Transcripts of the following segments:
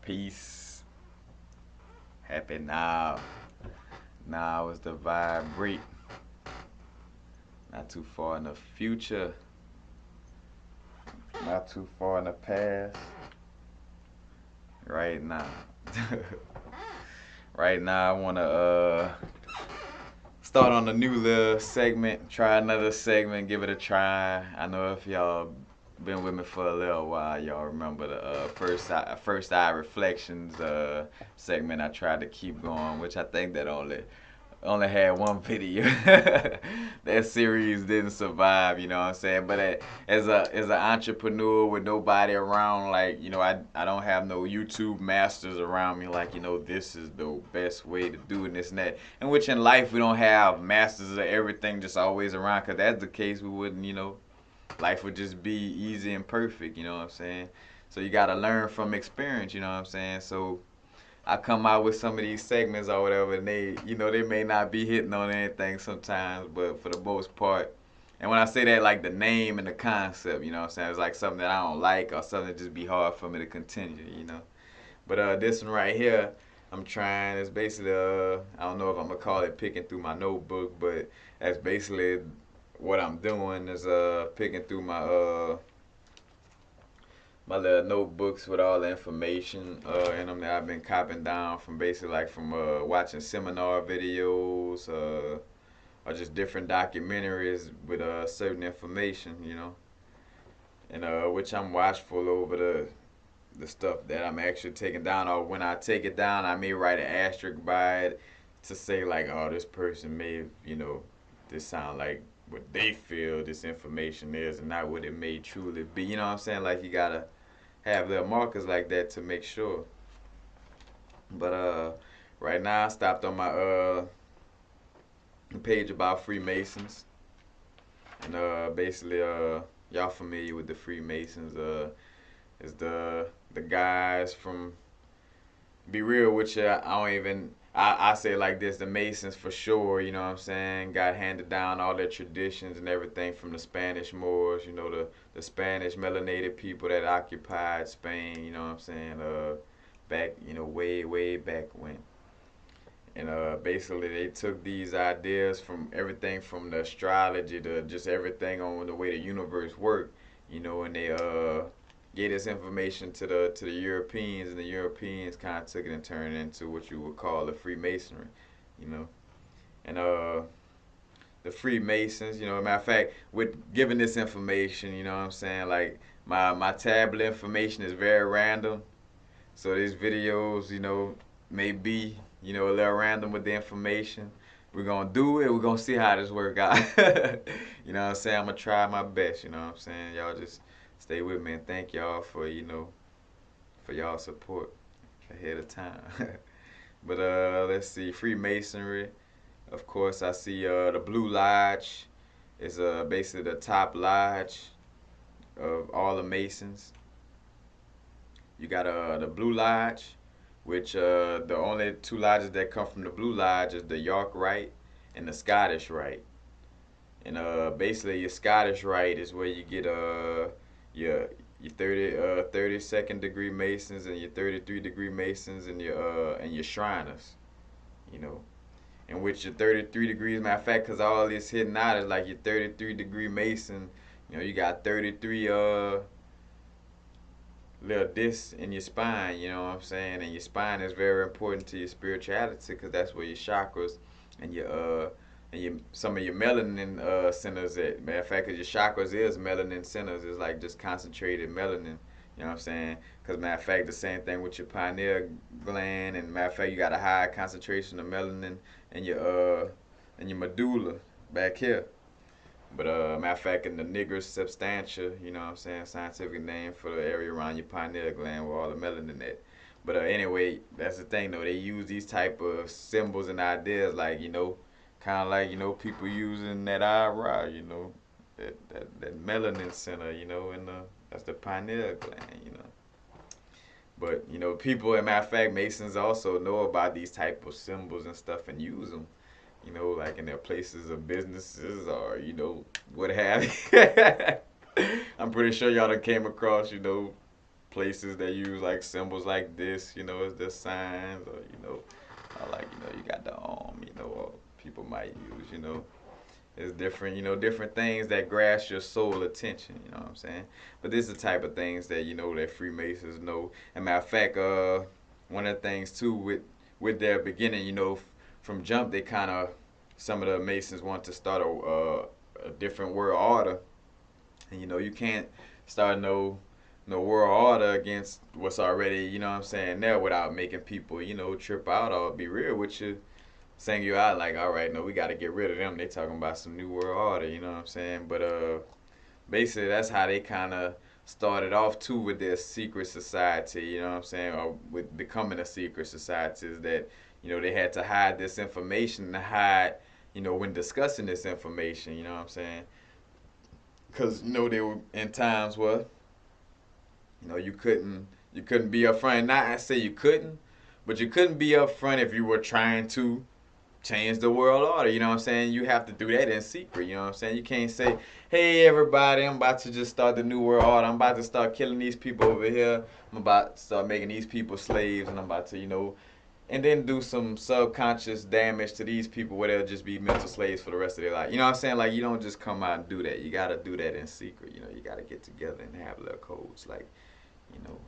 Peace. Happy now. Now is the vibrate. Not too far in the future. Not too far in the past. Right now. Right now I wanna start on a new little segment. Try another segment, give it a try. I know if y'all been with me for a little while, y'all remember the first eye reflections segment I tried to keep going, which I think that only had one video. That series didn't survive, you know what I'm saying? But as an entrepreneur with nobody around, like, I don't have no YouTube masters around me, like, this is the best way to do it and this and that. In which in life we don't have masters of everything just always around, because that's the case we wouldn't, life would just be easy and perfect, you know what I'm saying? So you got to learn from experience, you know what I'm saying? So I come out with some of these segments or whatever, and they may not be hitting on anything sometimes, but for the most part, and when I say that, like the name and the concept, you know what I'm saying, it's like something that I don't like or something that just be hard for me to continue. But this one right here, I'm trying. It's basically I don't know if I'm gonna call it picking through my notebook, but that's basically what I'm doing is picking through my little notebooks with all the information in them that I've been copying down from basically like from watching seminar videos or just different documentaries with certain information, and which I'm watchful over the stuff that I'm actually taking down. Or when I take it down, I may write an asterisk by it to say like, oh, this person may have, this sound like what they feel this information is and not what it may truly be. You know what I'm saying? Like you gotta have little markers like that to make sure. But right now I stopped on my page about Freemasons, and basically y'all familiar with the Freemasons? Is the guys from, be real with you, I don't even I say it like this: the Masons for sure, you know what I'm saying, got handed down all their traditions and everything from the Spanish Moors, the Spanish melanated people that occupied Spain, you know what I'm saying, back, way, way back when. And basically they took these ideas from everything from the astrology to just everything on the way the universe worked, and they gave this information to the Europeans, and the Europeans kind of took it and turned it into what you would call the Freemasonry, you know. And the Freemasons, matter of fact, with giving this information, you know what I'm saying, like my tablet information is very random, so these videos, may be, a little random with the information. We're gonna do it. We're gonna see how this work out. You know what I'm saying? I'm gonna try my best. You know what I'm saying? Y'all just stay with me and thank y'all for for y'all support ahead of time. But let's see. Freemasonry. Of course, I see the Blue Lodge is basically the top lodge of all the Masons. You got the Blue Lodge, which the only two lodges that come from the Blue Lodge is the York Rite and the Scottish Rite. And basically your Scottish Rite is where you get your 32nd degree Masons and your 33-degree Masons and your Shriners, you know. In which your 33 degrees, matter of fact, because all this hidden out is like your 33-degree Mason, you got 33 little discs in your spine, you know what I'm saying? And your spine is very important to your spirituality because that's where your chakras and your some of your melanin centers at. Matter of fact, cause your chakras is melanin centers. It's like just concentrated melanin. You know what I'm saying? Because matter of fact, the same thing with your pineal gland, and matter of fact, you got a high concentration of melanin in your medulla back here. But matter of fact, in the niggers substantia, you know what I'm saying, scientific name for the area around your pineal gland where all the melanin at. But anyway, that's the thing though. They use these type of symbols and ideas like kind of like people using that eyebrow, that melanin center, and that's the pineal gland. But people, as a matter of fact, Masons also know about these type of symbols and stuff and use them, like in their places of businesses or, what have you. I'm pretty sure y'all done came across, places that use like symbols like this, as the signs, or like you got the or people might use, It's different, different things that grasp your soul attention, you know what I'm saying? But this is the type of things that, that Freemasons know. And matter of fact, one of the things too with their beginning, from jump, they kind of, some of the Masons want to start a different world order. And, you can't start no world order against what's already, what I'm saying, there without making people, trip out or be real with you, saying you out like, all right, no, we got to get rid of them. They talking about some new world order, you know what I'm saying? But basically that's how they kind of started off too with their secret society, you know what I'm saying, or with becoming a secret society, is that they had to hide this information, to hide, when discussing this information, you know what I'm saying? Because they were in times where you couldn't be upfront. Not I say you couldn't, but you couldn't be upfront if you were trying to change the world order. You know what I'm saying? You have to do that in secret. You know what I'm saying? You can't say, "Hey, everybody, I'm about to just start the new world order. I'm about to start killing these people over here. I'm about to start making these people slaves, and I'm about to, and then do some subconscious damage to these people where they'll just be mental slaves for the rest of their life." You know what I'm saying? Like, you don't just come out and do that. You got to do that in secret. You got to get together and have little codes, like,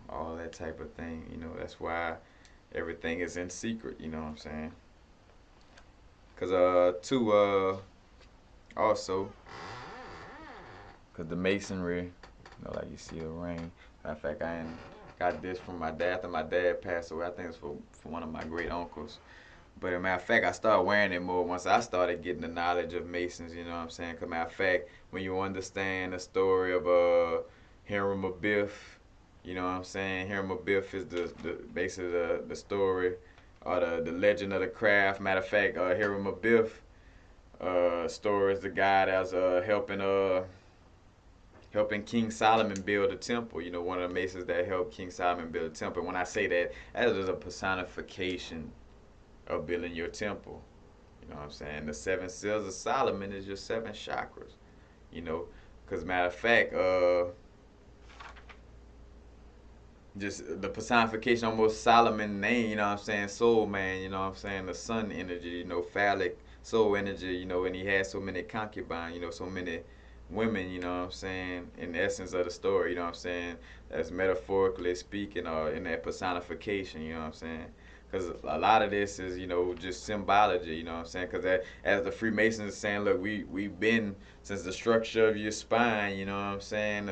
all that type of thing. That's why everything is in secret. You know what I'm saying? Cause also, cause the masonry, like you see the ring. Matter of fact, I got this from my dad after my dad passed away. I think it's for one of my great uncles. But as a matter of fact, I started wearing it more once I started getting the knowledge of Masons, you know what I'm saying? Cause matter of fact, when you understand the story of Hiram Abiff, you know what I'm saying? Hiram Abiff is the basically the story or the legend of the craft. Matter of fact, Hiram Abiff story is the guy that's helping King Solomon build a temple. One of the Masons that helped King Solomon build a temple. When I say that, that is a personification of building your temple. You know what I'm saying? The seven seals of Solomon is your seven chakras. Because matter of fact, just the personification, almost Solomon name, you know what I'm saying? Soul man, you know what I'm saying? The sun energy, phallic soul energy, and he had so many concubines, so many women, you know what I'm saying? In the essence of the story, you know what I'm saying? That's metaphorically speaking, or in that personification, you know what I'm saying? Because a lot of this is, just symbology, you know what I'm saying? Because as the Freemasons are saying, look, we've been, since the structure of your spine, you know what I'm saying,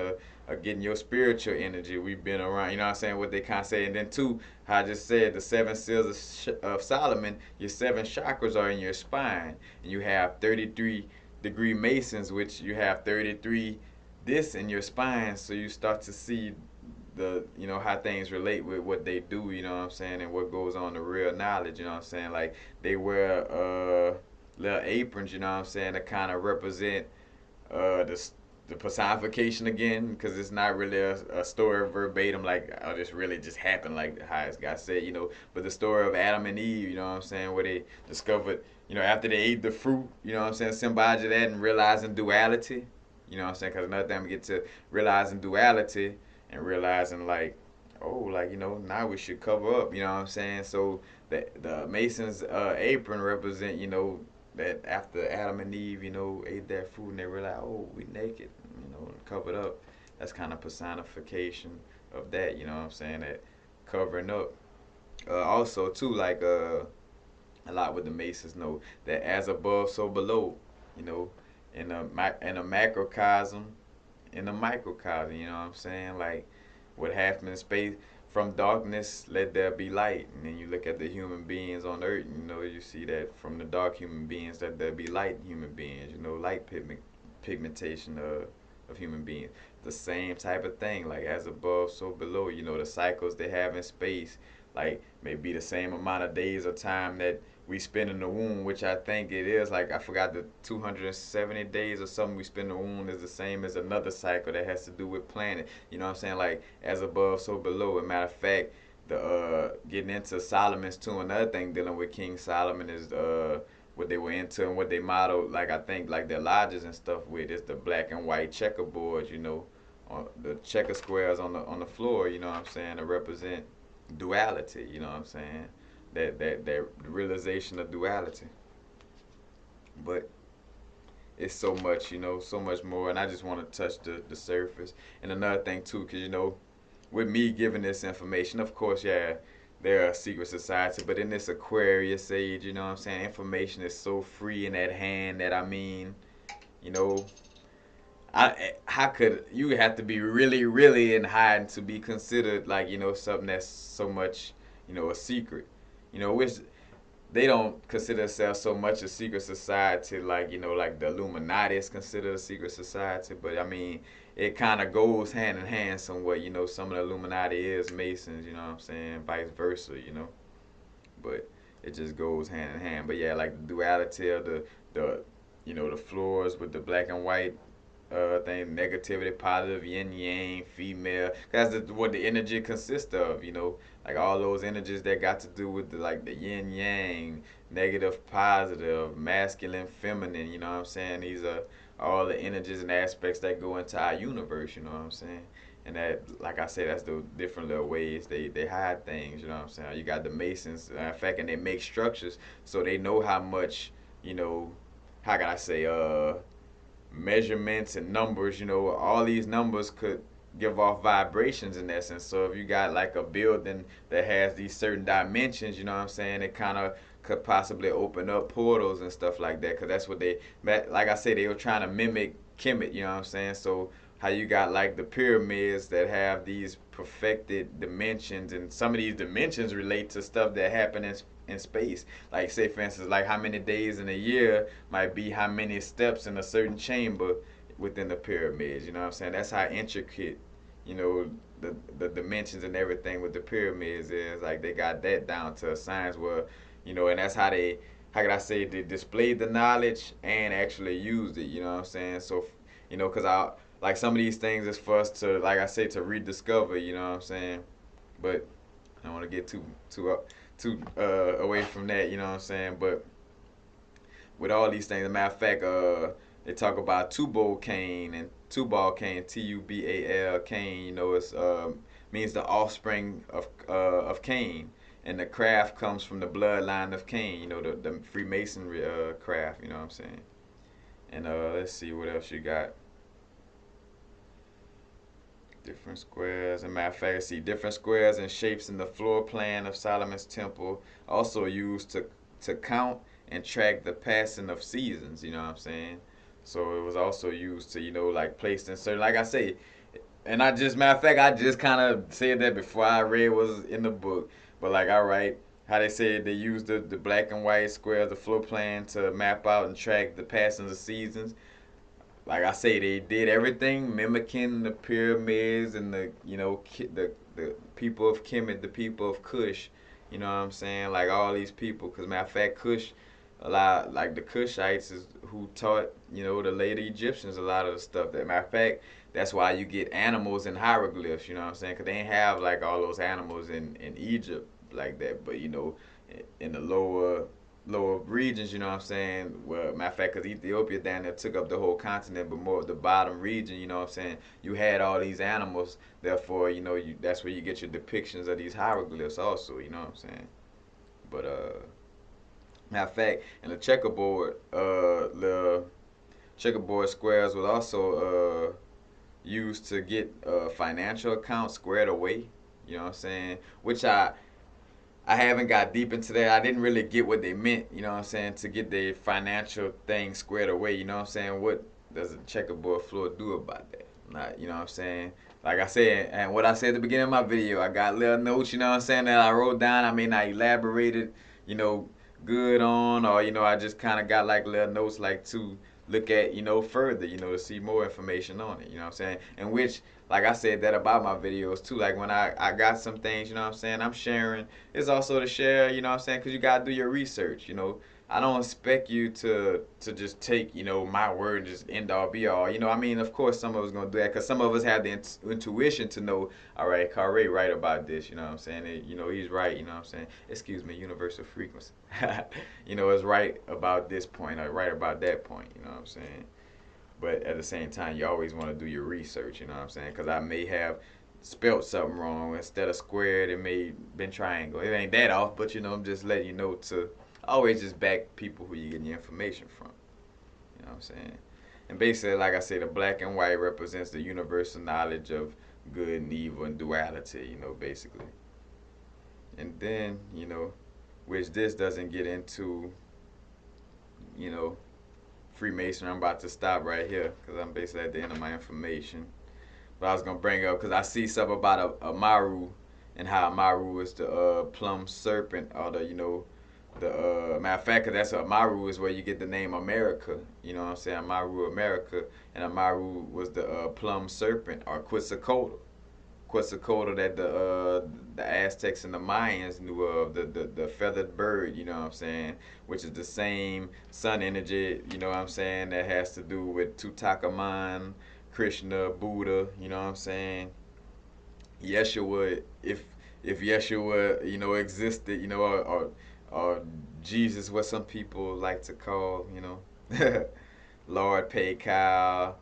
getting your spiritual energy, we've been around, you know what I'm saying, what they kind of say. And then two, how I just said, the seven seals of Solomon, your seven chakras are in your spine. And you have 33-degree Masons, which you have 33 this in your spine, so you start to see the how things relate with what they do, you know what I'm saying, and what goes on, the real knowledge, you know what I'm saying. Like, they wear little aprons, you know what I'm saying, to kind of represent the personification again, because it's not really a story verbatim, like, oh, this really just happened, like how it's got said, but the story of Adam and Eve, you know what I'm saying, where they discovered, after they ate the fruit, you know what I'm saying, symbolize that and realizing duality, you know what I'm saying, because another time we get to realizing duality and realizing, like, oh, like, now we should cover up, you know what I'm saying. So the Mason's apron represent, that after Adam and Eve, ate that fruit and they realized, oh, we naked, and covered up. That's kind of personification of that, you know what I'm saying, that covering up. Also too, like, a lot with the Masons know that as above, so below, you know, in a macrocosm, in a microcosm, you know what I'm saying? Like, what happens in space, from darkness, let there be light. And then you look at the human beings on earth, you see that from the dark human beings, let there be light human beings, light pigmentation of human beings. The same type of thing, like, as above, so below, the cycles they have in space, like, maybe the same amount of days or time that we spend in the womb, which I think it is, like, I forgot, the 270 days or something we spend in the womb is the same as another cycle that has to do with planet. You know what I'm saying? Like, as above, so below. As a matter of fact, the getting into Solomon's tomb, another thing dealing with King Solomon is what they were into and what they modeled, like, I think, like, their lodges and stuff with, is the black and white checkerboards, the checker squares on the floor, you know what I'm saying, to represent duality, you know what I'm saying? That realization of duality. But it's so much, so much more, and I just want to touch the surface. And another thing too, because with me giving this information, of course, yeah, they're a secret society, but in this Aquarius age, you know what I'm saying, information is so free in that hand that you know, how could you have to be really, really in hiding to be considered like something that's so much a secret, which they don't consider themselves so much a secret society like like the Illuminati is considered a secret society, but I mean it kind of goes hand in hand somewhat. Some of the Illuminati is Masons, you know what I'm saying, vice versa, but it just goes hand in hand. But yeah, like the duality of the the floors with the black and white thing, negativity, positive, yin yang, female. That's what the energy consists of. Like all those energies that got to do with like the yin yang, negative, positive, masculine, feminine. You know what I'm saying? These are all the energies and aspects that go into our universe. You know what I'm saying? And that, like I said, that's the different little ways they hide things. You know what I'm saying? You got the Masons, in fact, and they make structures so they know how much, you know, how can I say, measurements and numbers, all these numbers could give off vibrations in essence. So if you got like a building that has these certain dimensions, you know what I'm saying, it kind of could possibly open up portals and stuff like that. Because that's what like I said, they were trying to mimic Kemet, you know what I'm saying? So how you got like the pyramids that have these perfected dimensions, and some of these dimensions relate to stuff that happened in space. Like say for instance, like how many days in a year might be how many steps in a certain chamber within the pyramids. You know what I'm saying? That's how intricate, you know, the dimensions and everything with the pyramids is. Like they got that down to a science where, and that's how they, how could I say, they displayed the knowledge and actually used it. You know what I'm saying? So, because I like some of these things is for us to, like I say, to rediscover. You know what I'm saying? But I don't want to get too away from that. You know what I'm saying? But with all these things, as a matter of fact, they talk about Tubal Cain and Tubal Cain, Tubal Cain. It's means the offspring of Cain, and the craft comes from the bloodline of Cain. The Freemasonry craft. You know what I'm saying? And let's see what else you got. Different squares. As a matter of fact, see different squares and shapes in the floor plan of Solomon's temple, also used to count and track the passing of seasons. You know what I'm saying? So it was also used to like placed in certain. Like I say, and I just matter of fact, I just kind of said that before I read what was in the book. But like, all right, how they said they used the black and white squares, the floor plan to map out and track the passings of seasons. Like I say, they did everything mimicking the pyramids and the the people of Kemet, the people of Kush. You know what I'm saying? Like all these people, because matter of fact, Kush, a lot like the Kushites is who taught the later Egyptians a lot of the stuff. That matter of fact, that's why you get animals and hieroglyphs. You know what I'm saying? Because they ain't have like all those animals in Egypt like that. But in the lower regions, you know what I'm saying? Well, matter of fact, because Ethiopia down there took up the whole continent, but more of the bottom region, you know what I'm saying? You had all these animals, therefore, that's where you get your depictions of these hieroglyphs also, you know what I'm saying? But, matter of fact, in the checkerboard squares was also used to get financial accounts squared away, you know what I'm saying? Which I haven't got deep into that. I didn't really get what they meant, you know what I'm saying, to get the financial thing squared away, you know what I'm saying? What does a checkerboard floor do about that? Not, you know what I'm saying? Like I said, and what I said at the beginning of my video, I got little notes, you know what I'm saying, that I wrote down. I mean, I elaborated, good on, or, I just kind of got like little notes like to look at, further, to see more information on it, you know what I'm saying? And which, like I said that about my videos too. Like when I got some things, you know what I'm saying, I'm sharing. It's also to share, you know what I'm saying, because you got to do your research, I don't expect you to just take, my word and just end all be all. I mean, of course, some of us going to do that because some of us have the intuition to know, all right, Carre right about this, you know what I'm saying? He's right, you know what I'm saying? Excuse me, universal frequency. It's right about this point or right about that point, you know what I'm saying? But at the same time, you always want to do your research, you know what I'm saying? Because I may have spelt something wrong. Instead of squared, it may been triangle. It ain't that off, but you know, I'm just letting you know to always just back people who you getting your information from. You know what I'm saying? And basically, like I say, the black and white represents the universal knowledge of good and evil and duality, you know, basically. And then, you know, which this doesn't get into, you know, Freemasonry. I'm about to stop right here because I'm basically at the end of my information. But I was gonna bring up because I see something about a Maru and how Maru is the plum serpent or the, you know, the matter of fact, 'cause that's Maru is where you get the name America. You know what I'm saying? Maru America, and Maru was the plum serpent or Quetzalcoatl. Quetzalcoatl that the Aztecs and the Mayans knew of, the feathered bird, you know what I'm saying, which is the same sun energy, you know what I'm saying, that has to do with Tutankhamun, Krishna, Buddha, you know what I'm saying, Yeshua, if Yeshua, you know, existed, you know, or Jesus, what some people like to call, you know, Lord Pekal,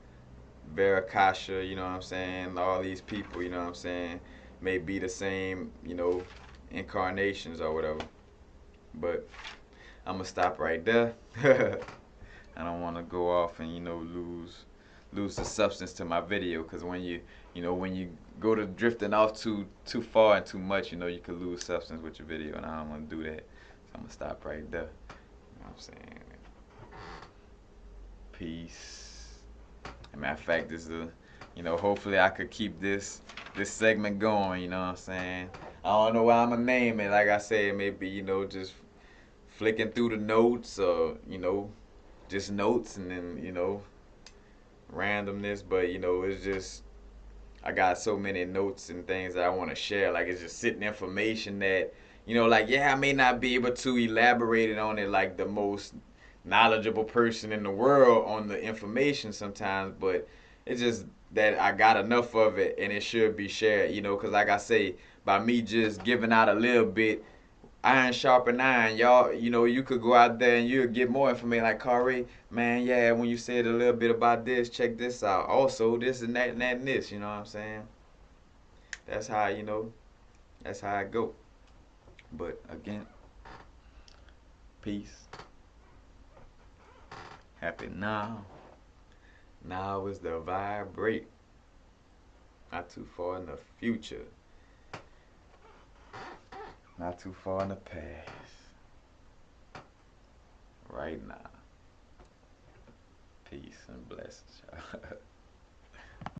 Verakasha, you know what I'm saying? All these people, you know what I'm saying, may be the same, you know, incarnations or whatever. But I'm gonna stop right there. I don't want to go off and, you know, lose the substance to my video, because when you know, when you go to drifting off too far and too much, you know, you could lose substance with your video, and I don't want to do that. So I'm gonna stop right there. You know what I'm saying? Peace. As a matter of fact, this is a, you know, hopefully I could keep this segment going, you know what I'm saying? I don't know what I'm gonna name it. Like I said, maybe, you know, just flicking through the notes, or, you know, just notes, and then, you know, randomness. But, you know, it's just, I got so many notes and things that I want to share. Like, it's just sitting information that, you know, like, yeah, I may not be able to elaborate on it like the most knowledgeable person in the world on the information sometimes, but it's just that I got enough of it and it should be shared, you know, because like I say, by me just giving out a little bit, iron sharpen iron, y'all, you know, you could go out there and you'll get more information. Like, Corey, man, yeah, when you said a little bit about this, check this out. Also, this and that and that and this, you know what I'm saying? That's how, you know, that's how I go. But again, peace. Happy now. Now is the vibrate. Not too far in the future. Not too far in the past. Right now. Peace and blessings.